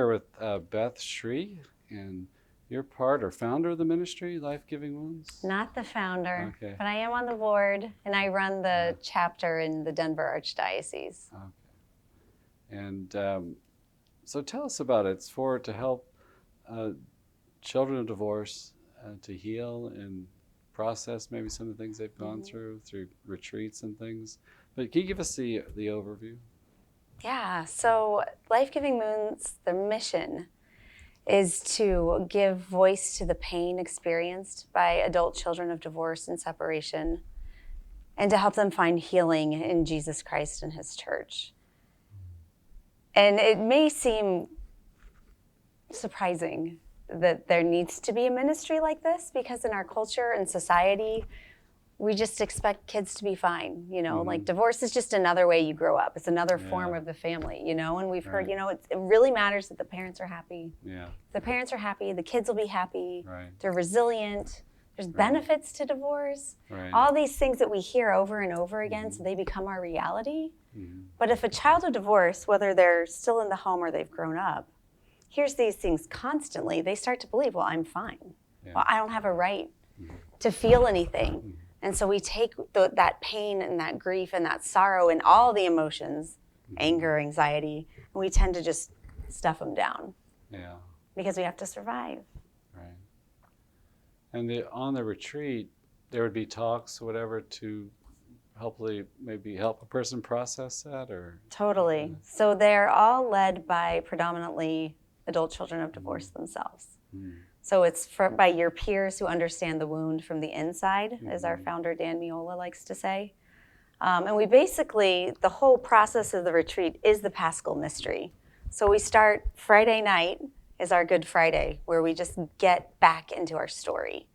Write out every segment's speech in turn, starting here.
here with Beth Shree, and you're part or founder of the ministry, Life Giving Wounds? Not the founder, Okay. but I am on the board, and I run the chapter in the Denver Archdiocese. Okay. And so tell us about it. It's to help children of divorce to heal and process maybe some of the things they've gone through retreats and things. But can you give us the overview? Yeah, so Life Giving Wounds, the mission is to give voice to the pain experienced by adult children of divorce and separation, and to help them find healing in Jesus Christ and his church. And it may seem surprising that there needs to be a ministry like this, because in our culture and society, we just expect kids to be fine, like divorce is just another way you grow up. It's another form of the family, and we've heard, it really matters that the parents are happy. Yeah. If the parents are happy, the kids will be happy. Right. They're resilient. There's benefits to divorce. Right. All these things that we hear over and over again, so they become our reality. But if a child of divorce, whether they're still in the home or they've grown up, hears these things constantly, they start to believe, well, I'm fine. Yeah. Well, I don't have a right to feel anything. And so we take that pain and that grief and that sorrow and all the emotions, anger, anxiety, and we tend to just stuff them down. Yeah. Because we have to survive. Right. And on the retreat, there would be talks or whatever to hopefully maybe help a person process that, or? Totally. So they're all led by predominantly adult children of divorce themselves. So it's by your peers who understand the wound from the inside, as our founder, Dan Miola, likes to say. And we basically, the whole process of the retreat is the Paschal mystery. So we start Friday night is our Good Friday, where we just get back into our story.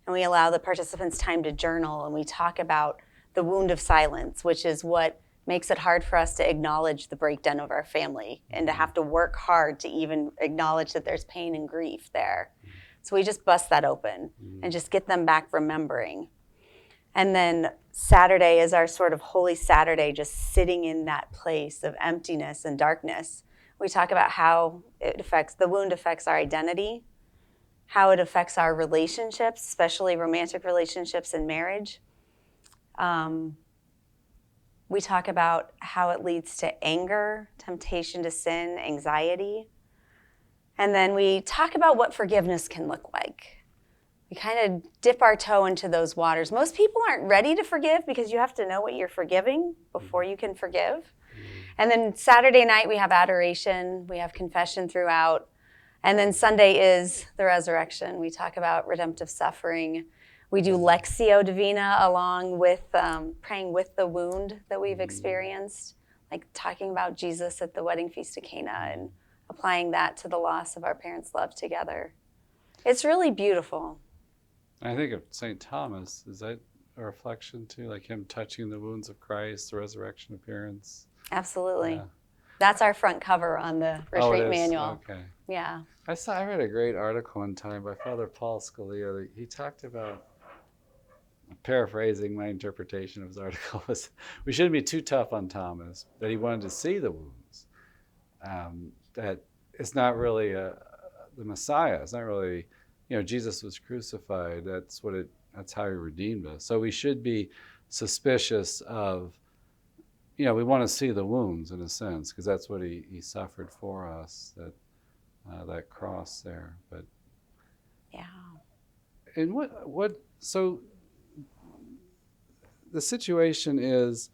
And we allow the participants time to journal, and we talk about the wound of silence, which is what makes it hard for us to acknowledge the breakdown of our family and to have to work hard to even acknowledge that there's pain and grief there. So we just bust that open and just get them back remembering. And then Saturday is our sort of Holy Saturday, just sitting in that place of emptiness and darkness. We talk about how the wound affects our identity, how it affects our relationships, especially romantic relationships and marriage. We talk about how it leads to anger, temptation to sin, anxiety. And then we talk about what forgiveness can look like. We kind of dip our toe into those waters. Most people aren't ready to forgive because you have to know what you're forgiving before you can forgive. And then Saturday night we have adoration, we have confession throughout. And then Sunday is the resurrection. We talk about redemptive suffering. We do Lectio Divina along with praying with the wound that we've experienced, like talking about Jesus at the wedding feast of Cana and applying that to the loss of our parents' love together. It's really beautiful. I think of St. Thomas. Is that a reflection too, like him touching the wounds of Christ, the resurrection appearance? Absolutely. Yeah. That's our front cover on the retreat manual. Okay. Yeah. I read a great article one time by Father Paul Scalia. He talked about, paraphrasing my interpretation of his article, was we shouldn't be too tough on Thomas, that he wanted to see the wounds. That it's not really the Messiah. It's not really, Jesus was crucified. That's how he redeemed us. So we should be suspicious of, we want to see the wounds in a sense, because that's what he suffered for us, that cross there. But yeah. And so the situation is,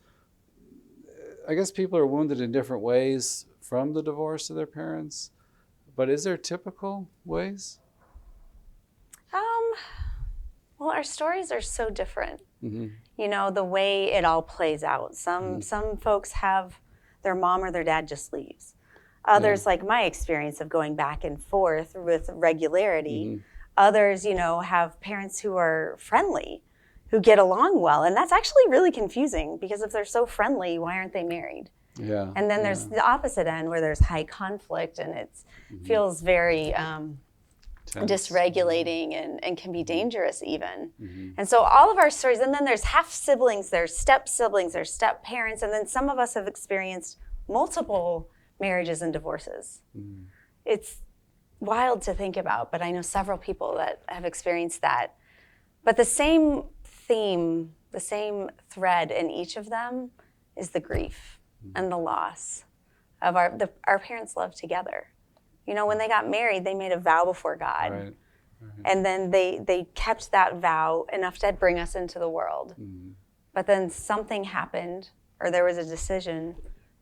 I guess people are wounded in different ways from the divorce of their parents, but is there typical ways? Well, our stories are so different. The way it all plays out. Some folks have their mom or their dad just leaves. Others, like my experience of going back and forth with regularity. Others, have parents who are friendly, who get along well. And that's actually really confusing, because if they're so friendly, why aren't they married? Yeah. And then there's the opposite end where there's high conflict and it feels very dysregulating and can be dangerous even. And so all of our stories, and then there's half siblings, there's step siblings, there's step parents, and then some of us have experienced multiple marriages and divorces. it's wild to think about, but I know several people that have experienced that. But the same theme, the same thread in each of them is the grief and the loss of our parents loved together. You know, when they got married, they made a vow before God. Right. And then they kept that vow enough to bring us into the world. But then something happened, or there was a decision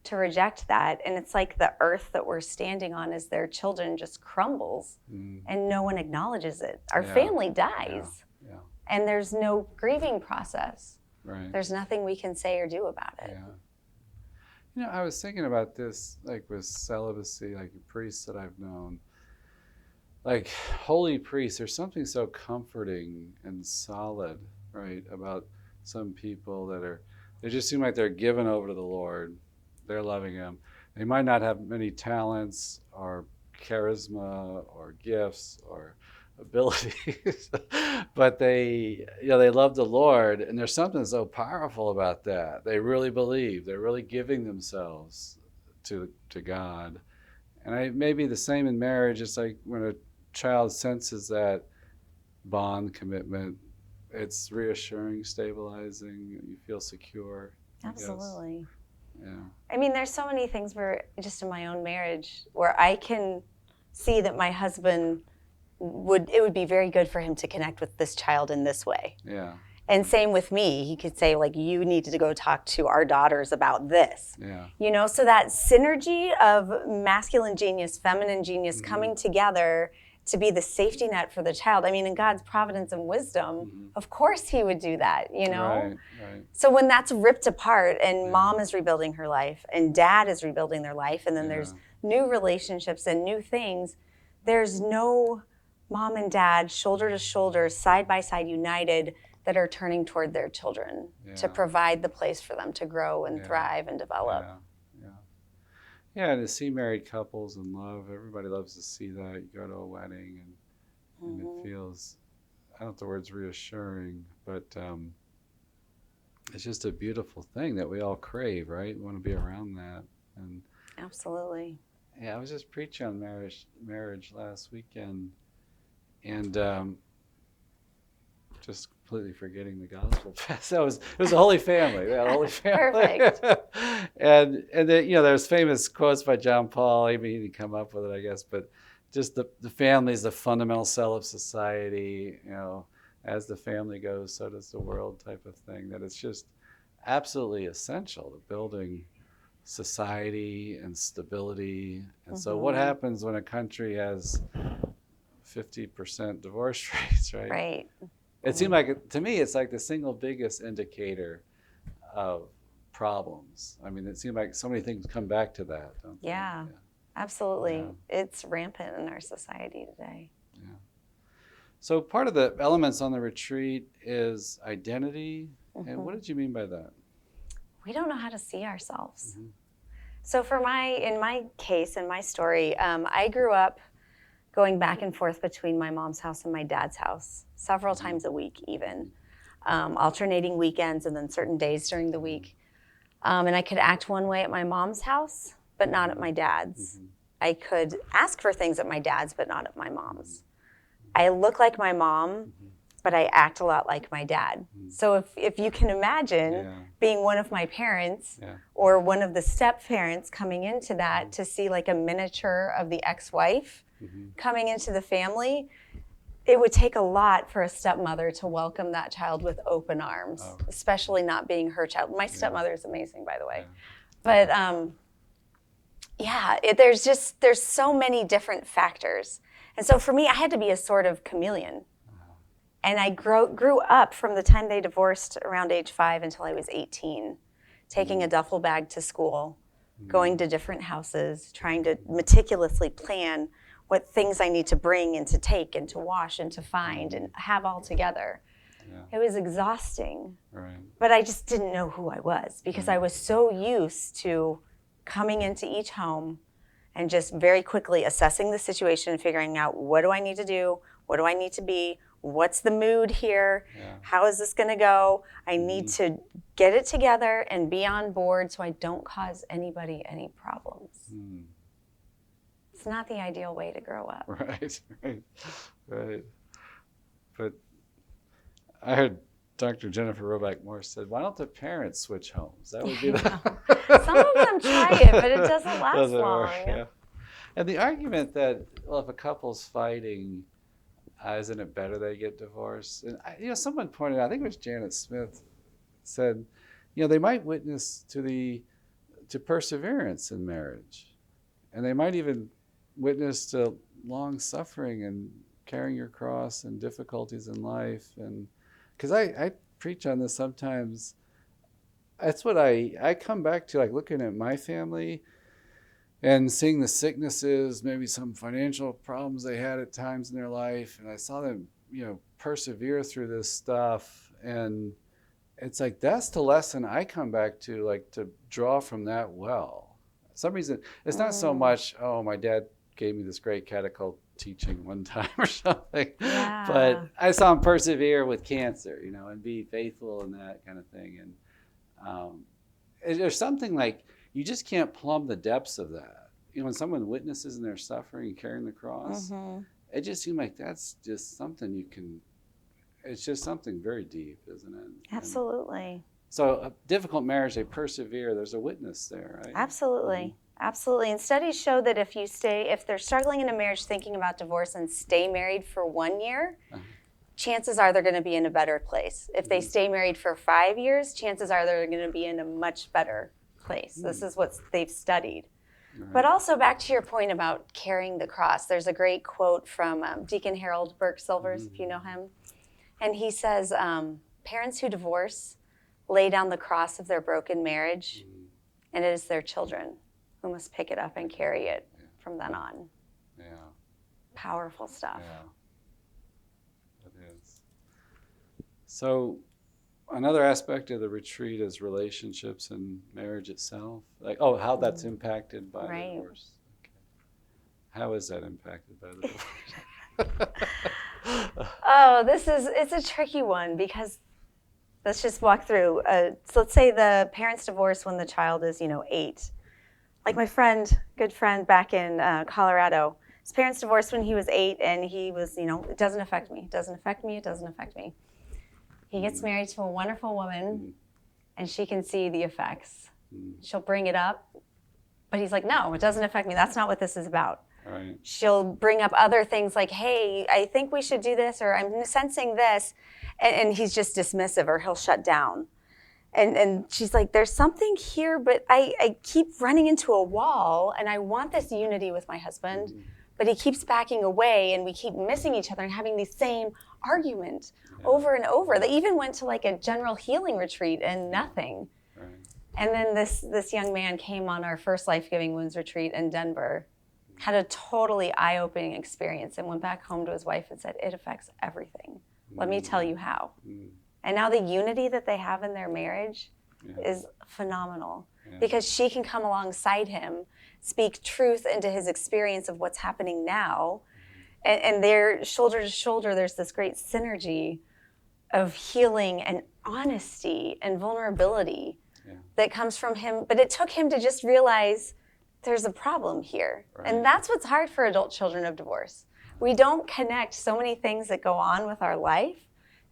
to reject that. And it's like the earth that we're standing on as their children just crumbles and no one acknowledges it. Our family dies. Yeah. And there's no grieving process. Right. There's nothing we can say or do about it. Yeah. You know, I was thinking about this, like with celibacy, like priests that I've known, like holy priests. There's something so comforting and solid, right, about some people they just seem like they're given over to the Lord. They're loving Him. They might not have many talents or charisma or gifts or abilities, but they love the Lord, and there's something so powerful about that. They really believe. They're really giving themselves to God. And maybe the same in marriage. It's like when a child senses that bond commitment, it's reassuring, stabilizing. You feel secure. Absolutely. Yeah. I mean, there's so many things where, just in my own marriage, where I can see that my husband it would be very good for him to connect with this child in this way. Yeah. And same with me. He could say, like, you need to go talk to our daughters about this. Yeah. You know, so that synergy of masculine genius, feminine genius coming together to be the safety net for the child. I mean, in God's providence and wisdom, of course He would do that, you know? Right. So when that's ripped apart and mom is rebuilding her life and dad is rebuilding their life, and then there's new relationships and new things, there's no mom and dad shoulder to shoulder, side by side, united, that are turning toward their children to provide the place for them to grow and thrive and develop. Yeah, and to see married couples in love, everybody loves to see that. You go to a wedding and it feels, I don't know if the word's reassuring, but it's just a beautiful thing that we all crave, right? We want to be around that. And absolutely. Yeah, I was just preaching on marriage last weekend, and just completely forgetting the gospel passage. It was a holy family. Yeah, holy family. Perfect. and then, there's famous quotes by John Paul. He didn't come up with it, I guess, but just the family is the fundamental cell of society. As the family goes, so does the world, type of thing. That it's just absolutely essential to building society and stability. And so, what happens when a country has 50% divorce rates, right? Right. It seemed like, to me, it's like the single biggest indicator of problems. I mean, it seemed like so many things come back to that, don't they? Yeah, absolutely. It's rampant in our society today. Yeah. So part of the elements on the retreat is identity. And what did you mean by that? We don't know how to see ourselves. So in my case, in my story, I grew up going back and forth between my mom's house and my dad's house several times a week, even alternating weekends and then certain days during the week. And I could act one way at my mom's house, but not at my dad's. I could ask for things at my dad's, but not at my mom's. I look like my mom, but I act a lot like my dad. So if you can imagine being one of my parents or one of the step parents coming into that to see like a miniature of the ex-wife coming into the family, it would take a lot for a stepmother to welcome that child with open arms, especially not being her child. My stepmother is amazing, by the way. But there's so many different factors. And so for me, I had to be a sort of chameleon. And I grew up from the time they divorced around age 5 until I was 18, taking a duffel bag to school, going to different houses, trying to meticulously plan what things I need to bring and to take and to wash and to find and have all together. It was exhausting. Right. But I just didn't know who I was because I was so used to coming into each home and just very quickly assessing the situation and figuring out, what do I need to do? What do I need to be? What's the mood here? How is this going to go? I need to get it together and be on board so I don't cause anybody any problems. It's not the ideal way to grow up. Right. But I heard Dr. Jennifer Roback Morse said, why don't the parents switch homes? That would be Some of them try it, but it doesn't last long. Yeah. And the argument that, well, if a couple's fighting, isn't it better they get divorced? And someone pointed out, I think it was Janet Smith, said, they might witness to perseverance in marriage, and they might even witness to long suffering and carrying your cross and difficulties in life. And because I preach on this sometimes, that's what I come back to, like looking at my family and seeing the sicknesses, maybe some financial problems they had at times in their life, and I saw them, persevere through this stuff. And it's like, that's the lesson I come back to, like to draw from that well. For some reason, it's not so much, oh, my dad gave me this great catechol teaching one time or something, but I saw him persevere with cancer, and be faithful in that kind of thing. And there's something like, you just can't plumb the depths of that. When someone witnesses in their suffering and carrying the cross, it just seems like that's just something it's just something very deep, isn't it? Absolutely. And so a difficult marriage, they persevere, there's a witness there, right? Absolutely. Absolutely. And studies show that if they're struggling in a marriage thinking about divorce and stay married for 1 year, chances are they're going to be in a better place. If they stay married for 5 years, chances are they're going to be in a much better place. This is what they've studied. Right. But also back to your point about carrying the cross, there's a great quote from Deacon Harold Burke-Silvers, if you know him. And he says, parents who divorce lay down the cross of their broken marriage, and it is their children who must pick it up and carry it from then on. Yeah. Powerful stuff. Yeah, it is. So another aspect of the retreat is relationships and marriage itself. Like, how that's impacted by the divorce. Okay. How is that impacted by the divorce? It's a tricky one because let's just walk through. So let's say the parents divorce when the child is, 8. Like my good friend back in Colorado, his parents divorced when he was 8, and he was, it doesn't affect me. It doesn't affect me. It doesn't affect me. He gets married to a wonderful woman, and she can see the effects. She'll bring it up, but he's like, no, it doesn't affect me. That's not what this is about. Right. She'll bring up other things like, hey, I think we should do this, or I'm sensing this, and he's just dismissive, or he'll shut down. And she's like, there's something here, but I keep running into a wall, and I want this unity with my husband, but he keeps backing away, and we keep missing each other and having the same argument over and over. They even went to like a general healing retreat and nothing. Right. And then this young man came on our first Life Giving Wounds retreat in Denver, had a totally eye-opening experience, and went back home to his wife and said, it affects everything. Let me tell you how. And now the unity that they have in their marriage is phenomenal because she can come alongside him, speak truth into his experience of what's happening now, and they're shoulder to shoulder. There's this great synergy of healing and honesty and vulnerability that comes from him. But it took him to just realize there's a problem here. Right. And that's what's hard for adult children of divorce. We don't connect so many things that go on with our life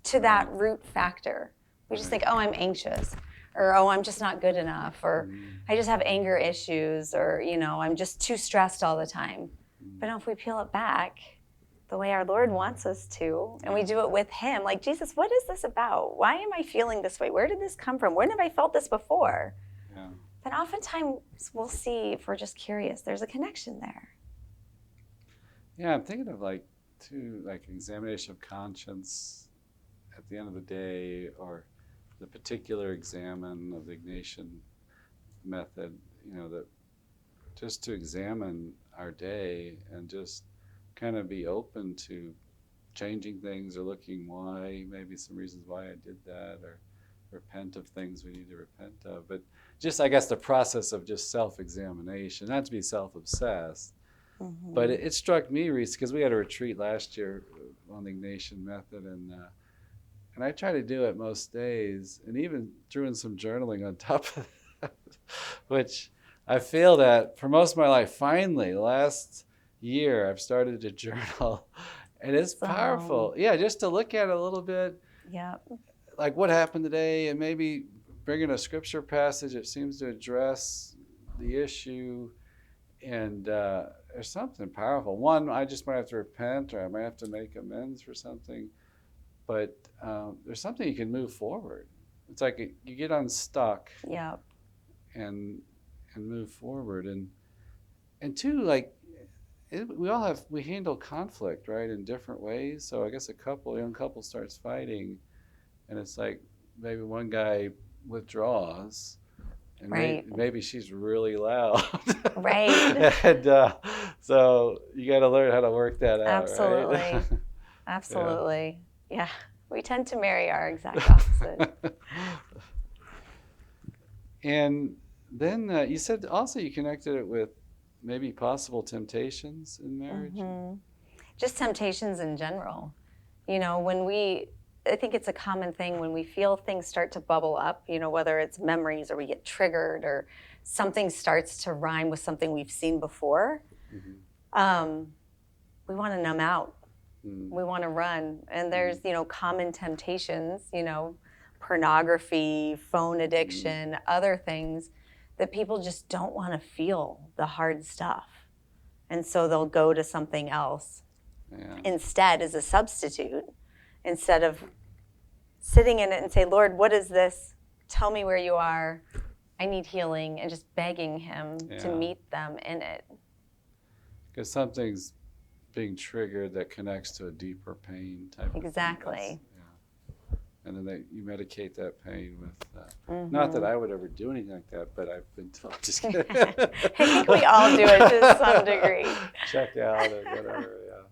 to that root factor. We just think, I'm anxious, or I'm just not good enough, or I just have anger issues, or I'm just too stressed all the time. But if we peel it back the way our Lord wants us to, and we do it with him, like, Jesus, what is this about? Why am I feeling this way? Where did this come from? When have I felt this before? Then oftentimes we'll see, if we're just curious, there's a connection there. Yeah, I'm thinking of examination of conscience at the end of the day, or the particular examine of the Ignatian method, that just to examine our day and just kind of be open to changing things or looking why, maybe some reasons why I did that, or repent of things we need to repent of. But just, I guess, the process of just self-examination, not to be self-obsessed. But it struck me, Reese, because we had a retreat last year on the Ignatian method, and I try to do it most days, and even threw in some journaling on top of that, which I feel that for most of my life, finally, the last year, I've started to journal, and it's So, powerful. Yeah, just to look at it a little bit, yeah, like what happened today, and maybe bring in a scripture passage that seems to address the issue. And there's something powerful. One, I just might have to repent, or I might have to make amends for something. But there's something you can move forward. It's like you get unstuck yeah, and move forward. And two, like we handle conflict, right, in different ways. So I guess a young couple starts fighting, and it's like maybe one guy withdraws, and right, maybe she's really loud. right. And so you got to learn how to work that out, Absolutely. right? Absolutely. Yeah. We tend to marry our exact opposite. And then you said also you connected it with maybe possible temptations in marriage. Hmm. Just temptations in general. I think it's a common thing when we feel things start to bubble up, whether it's memories or we get triggered or something starts to rhyme with something we've seen before. Mm-hmm. We want to numb out. We want to run. And there's, common temptations, pornography, phone addiction, other things that people just don't want to feel the hard stuff. And so they'll go to something else instead as a substitute, instead of sitting in it and say, Lord, what is this? Tell me where you are. I need healing, and just begging him to meet them in it. Because something's being triggered that connects to a deeper pain type Exactly. of thing. And then you medicate that pain with, not that I would ever do anything like that, but I've been told, just kidding. I think we all do it to some degree. Check out or whatever,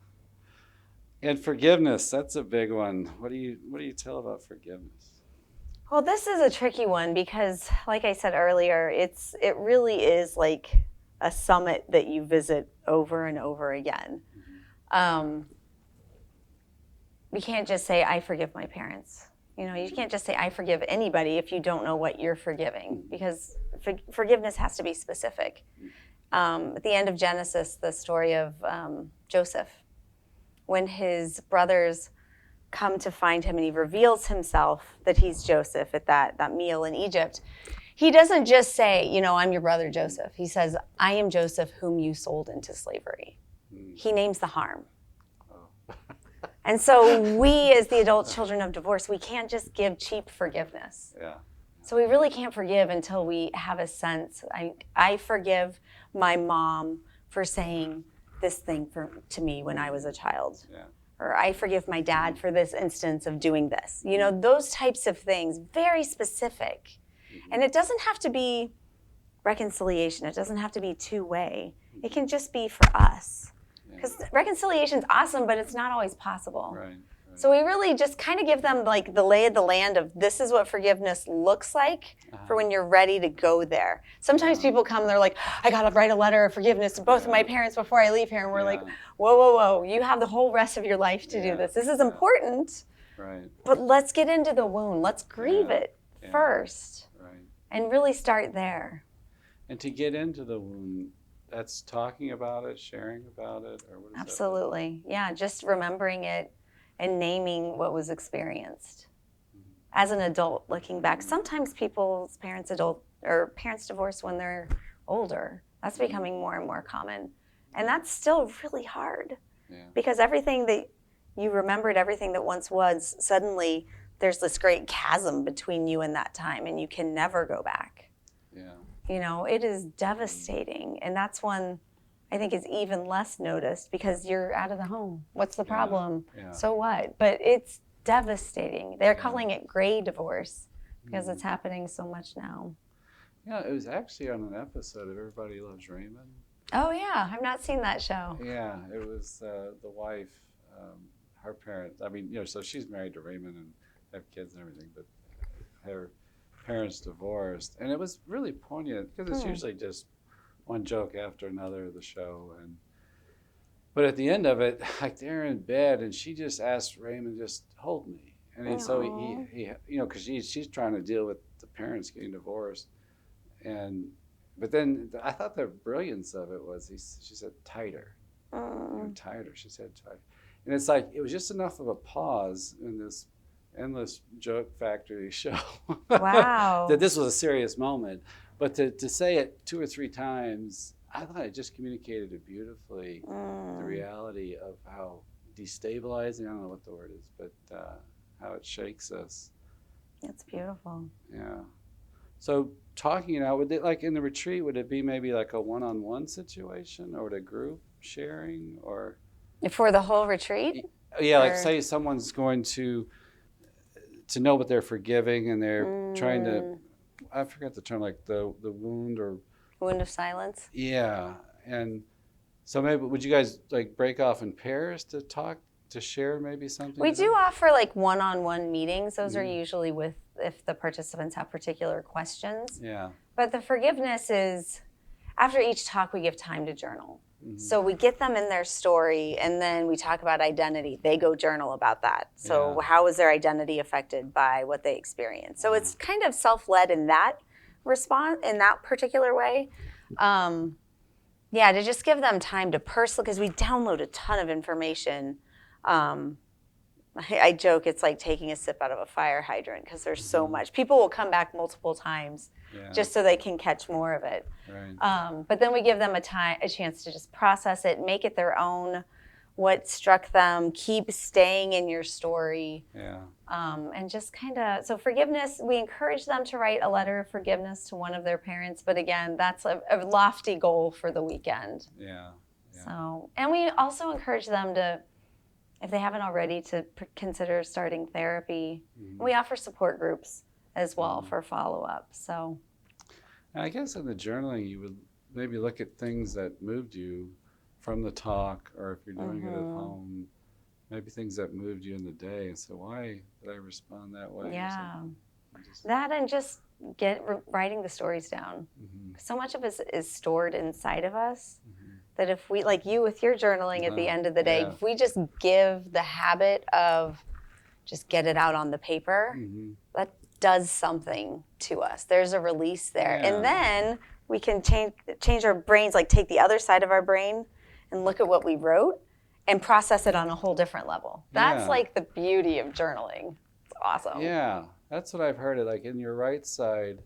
And forgiveness, that's a big one. What do you tell about forgiveness? Well, this is a tricky one because, like I said earlier, it really is like a summit that you visit over and over again. We can't just say, I forgive my parents. You can't just say, I forgive anybody if you don't know what you're forgiving, because forgiveness has to be specific. At the end of Genesis, the story of Joseph, when his brothers come to find him and he reveals himself that he's Joseph at that meal in Egypt, he doesn't just say, I'm your brother Joseph. He says, I am Joseph whom you sold into slavery. He names the harm. And so we, as the adult children of divorce, we can't just give cheap forgiveness. So we really can't forgive until we have a sense. I forgive my mom for saying this thing to me when I was a child. Or I forgive my dad for this instance of doing this. Those types of things, very specific. And it doesn't have to be reconciliation. It doesn't have to be two-way. It can just be for us. Because reconciliation's awesome, but it's not always possible. Right. So we really just kind of give them like the lay of the land of this is what forgiveness looks like for when you're ready to go there. Sometimes people come and they're like, I got to write a letter of forgiveness to both of my parents before I leave here. And we're like, whoa. You have the whole rest of your life to do this. This is important. Right. But let's get into the wound. Let's grieve it first. Right. And really start there. And to get into the wound, that's talking about it, sharing about it, or what is Absolutely. Yeah, just remembering it and naming what was experienced. As an adult, looking back, sometimes people's parents divorce when they're older. That's becoming more and more common. And that's still really hard because everything that you remembered, everything that once was, suddenly there's this great chasm between you and that time, and you can never go back. It is devastating. And that's one I think is even less noticed because you're out of the home. What's the problem? So what? But it's devastating. They're calling it gray divorce because it's happening so much now. It was actually on an episode of Everybody Loves Raymond. Oh, yeah. I've not seen that show. Yeah, it was the wife, her parents. So she's married to Raymond and have kids and everything, but her parents divorced. And it was really poignant because it's usually just one joke after another of the show. But at the end of it, like they're in bed and she just asked Raymond, just hold me. And then, so he because she's trying to deal with the parents getting divorced. But then I thought the brilliance of it was she said tighter. Tighter. She said tighter. And it's like, it was just enough of a pause in this endless joke factory show Wow. that this was a serious moment. But to say it 2 or 3 times, I thought it just communicated it beautifully, the reality of how destabilizing, I don't know what the word is, but how it shakes us. It's beautiful. Yeah. So talking it out, would it, like in the retreat, would it be maybe like a one-on-one situation, or would a group sharing, or? For the whole retreat? Yeah, like say someone's going to know what they're forgiving, and they're trying to, I forget the term, like the wound or wound of silence. Yeah, and so maybe would you guys like break off in pairs to talk, to share maybe something? We do offer like one-on-one meetings. Those are usually with if the participants have particular questions. Yeah. But the forgiveness is, after each talk, we give time to journal. So we get them in their story, and then we talk about identity. They go journal about that. So how was their identity affected by what they experienced? So it's kind of self-led in that response, in that particular way. To just give them time to personally, because we download a ton of information. I joke it's like taking a sip out of a fire hydrant, because there's so much. People will come back multiple times just so they can catch more of it. Right. But then we give them a chance to just process it, make it their own, what struck them, keep staying in your story. And just kind of, so forgiveness, we encourage them to write a letter of forgiveness to one of their parents. But again, that's a lofty goal for the weekend. So, and we also encourage them to, if they haven't already, to consider starting therapy. We offer support groups as well for follow-up. So, I guess in the journaling, you would maybe look at things that moved you from the talk, or if you're doing it at home, maybe things that moved you in the day, and so why did I respond that way? That, and just writing the stories down. So much of it is stored inside of us. That if we, like you with your journaling at the end of the day, if we just give the habit of just get it out on the paper, that does something to us. There's a release there. And then we can change our brains, like take the other side of our brain and look at what we wrote and process it on a whole different level. That's like the beauty of journaling. It's awesome. Yeah, that's what I've heard. Like in your right side,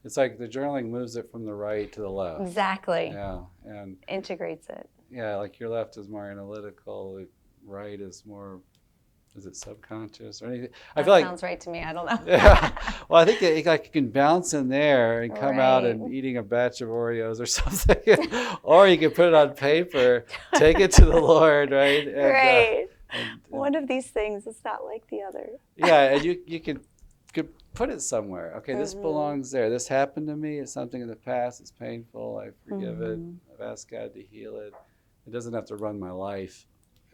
it's like the journaling moves it from the right to the left. Exactly. Yeah, and integrates it. Yeah, like your left is more analytical, the right is more, is it subconscious or anything? I feel like sounds right to me. I don't know. Well, I think like you can bounce in there and come out and eating a batch of Oreos or something, or you can put it on paper, take it to the Lord, right? And, and one of these things is not like the other. Yeah, and you could put it somewhere. Okay, this belongs there. This happened to me. It's something in the past. It's painful. I forgive it. I've asked God to heal it. It doesn't have to run my life,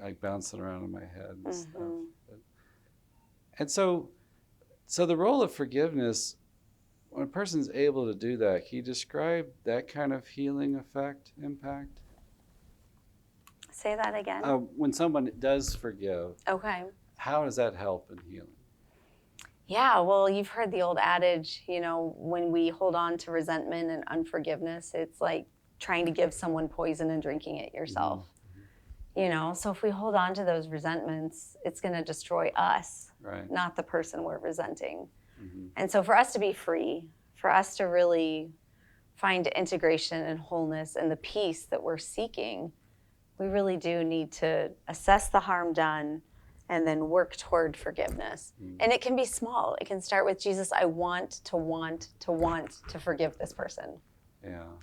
like bouncing around in my head and stuff. And so the role of forgiveness, when a person's able to do that, can you describe that kind of healing impact? Say that again. When someone does forgive, how does that help in healing? Yeah, well, you've heard the old adage, when we hold on to resentment and unforgiveness, it's like trying to give someone poison and drinking it yourself. So if we hold on to those resentments, it's going to destroy us, not the person we're resenting. And so for us to be free, for us to really find integration and wholeness and the peace that we're seeking, we really do need to assess the harm done and then work toward forgiveness. And it can be small. It can start with, Jesus, I want to forgive this person.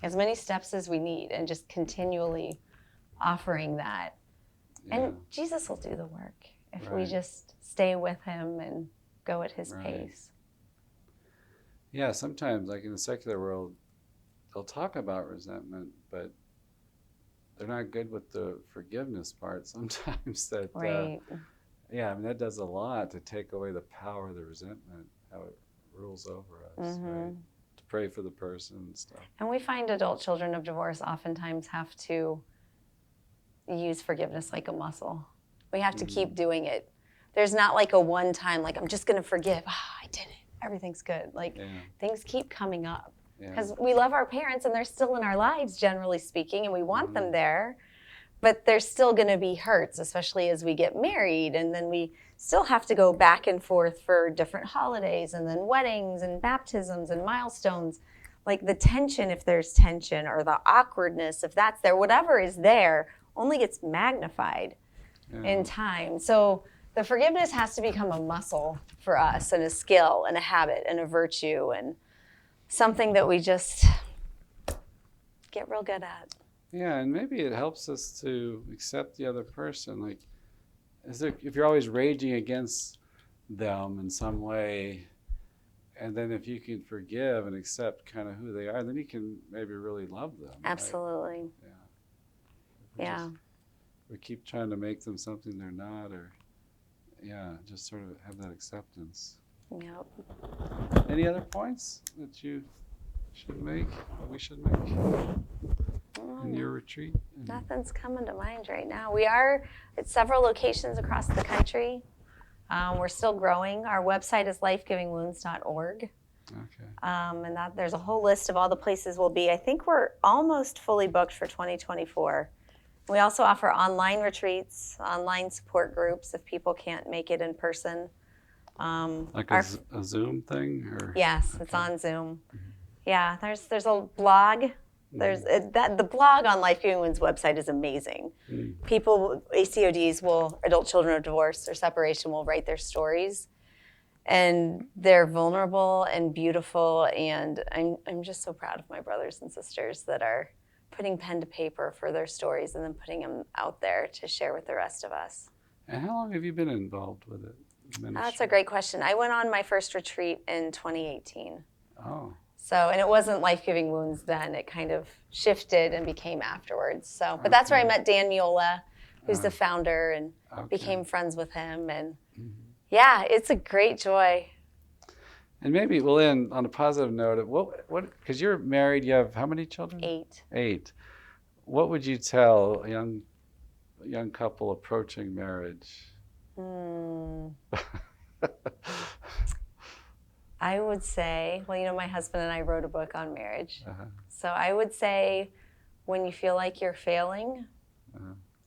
As many steps as we need, and just continually offering that. And Jesus will do the work if we just stay with him and go at his pace. Yeah, sometimes, like in the secular world, they'll talk about resentment, but they're not good with the forgiveness part sometimes. Yeah, I mean, that does a lot to take away the power of the resentment, how it rules over us, right? To pray for the person and stuff. And we find adult children of divorce oftentimes have to use forgiveness like a muscle. We have to keep doing it. There's not like a one time, like, I'm just going to forgive. I did it. Everything's good. Like, things keep coming up. Because we love our parents and they're still in our lives, generally speaking, and we want them there. but there's still going to be hurts, especially as we get married, and then we still have to go back and forth for different holidays and then weddings and baptisms and milestones. Like the tension, if there's tension, or the awkwardness, if that's there, whatever is there only gets magnified in time. So the forgiveness has to become a muscle for us, and a skill and a habit and a virtue, and something that we just get real good at. Yeah, and maybe it helps us to accept the other person. Like, if you're always raging against them in some way, and then if you can forgive and accept kind of who they are, then you can maybe really love them. Absolutely. Right? Yeah. We keep trying to make them something they're not, or just sort of have that acceptance. Yep. Any other points that you should make, or we should make in your retreat? Nothing's coming to mind right now. We are at several locations across the country. We're still growing. Our website is lifegivingwounds.org. Okay. And that there's a whole list of all the places we'll be. I think we're almost fully booked for 2024. We also offer online retreats, online support groups if people can't make it in person. Like a Zoom thing? Or? Yes, it's on Zoom. Yeah, there's a blog. The blog on Life Giving Wounds website is amazing. People, ACODs adult children of divorce or separation will write their stories, and they're vulnerable and beautiful, and I'm just so proud of my brothers and sisters that are putting pen to paper for their stories and then putting them out there to share with the rest of us. And how long have you been involved with it? That's a great question. I went on my first retreat in 2018. Oh. So, and it wasn't Life Giving Wounds then. It kind of shifted and became afterwards. So, but that's where I met Dan Miola, who's the founder, and became friends with him. And yeah, it's a great joy. And maybe we'll end on a positive note of what, because you're married, you have how many children? 8. 8. What would you tell a young couple approaching marriage? I would say, well, my husband and I wrote a book on marriage. So I would say, when you feel like you're failing,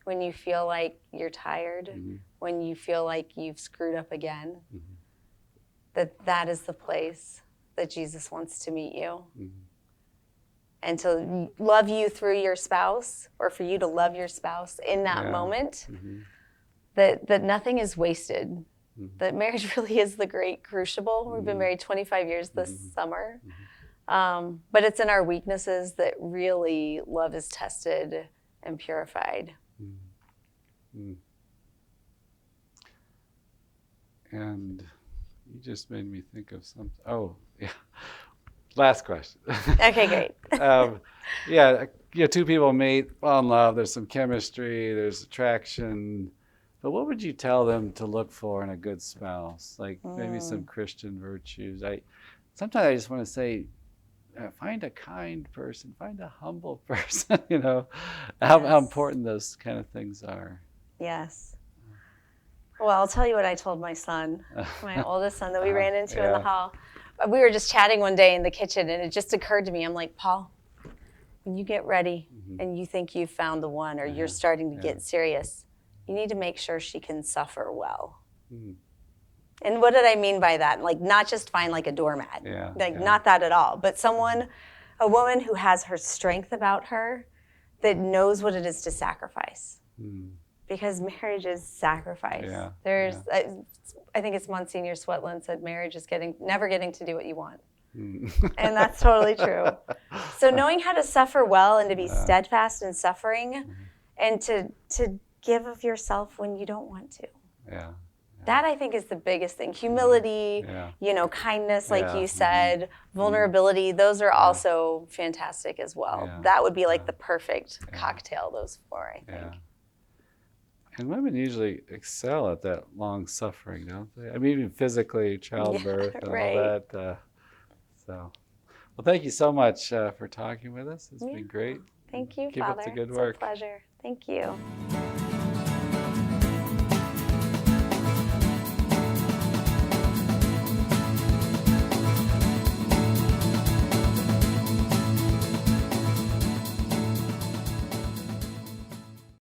when you feel like you're tired, when you feel like you've screwed up again, that is the place that Jesus wants to meet you. And to love you through your spouse, or for you to love your spouse in that moment, that nothing is wasted. That marriage really is the great crucible. We've been married 25 years this summer. But it's in our weaknesses that really love is tested and purified. And you just made me think of something. Oh, yeah. Last question. Okay, great. Two people meet, fall in love, there's some chemistry, there's attraction. But what would you tell them to look for in a good spouse? Like maybe some Christian virtues. Sometimes I just want to say, find a kind person, find a humble person, how important those kind of things are. Yes. Well, I'll tell you what I told my son, my oldest son that we ran into in the hall. We were just chatting one day in the kitchen, and it just occurred to me, I'm like, Paul, when you get ready and you think you've found the one, or you're starting to get serious, you need to make sure she can suffer well. And what did I mean by that? Like, not just find like a doormat, not that at all, but a woman who has her strength about her, that knows what it is to sacrifice. Because marriage is sacrifice. I think it's Monsignor Swetland said, marriage is never getting to do what you want. And that's totally true. So knowing how to suffer well, and to be steadfast in suffering, and to give of yourself when you don't want to. That, I think, is the biggest thing. Humility, kindness, like you said, vulnerability, those are also fantastic as well. That would be like the perfect cocktail, those 4, I think. And women usually excel at that long suffering, don't they? I mean, even physically, childbirth and all that. Well, thank you so much for talking with us. It's been great. Thank you, Keep Father. up the good It's work. a pleasure. Thank you.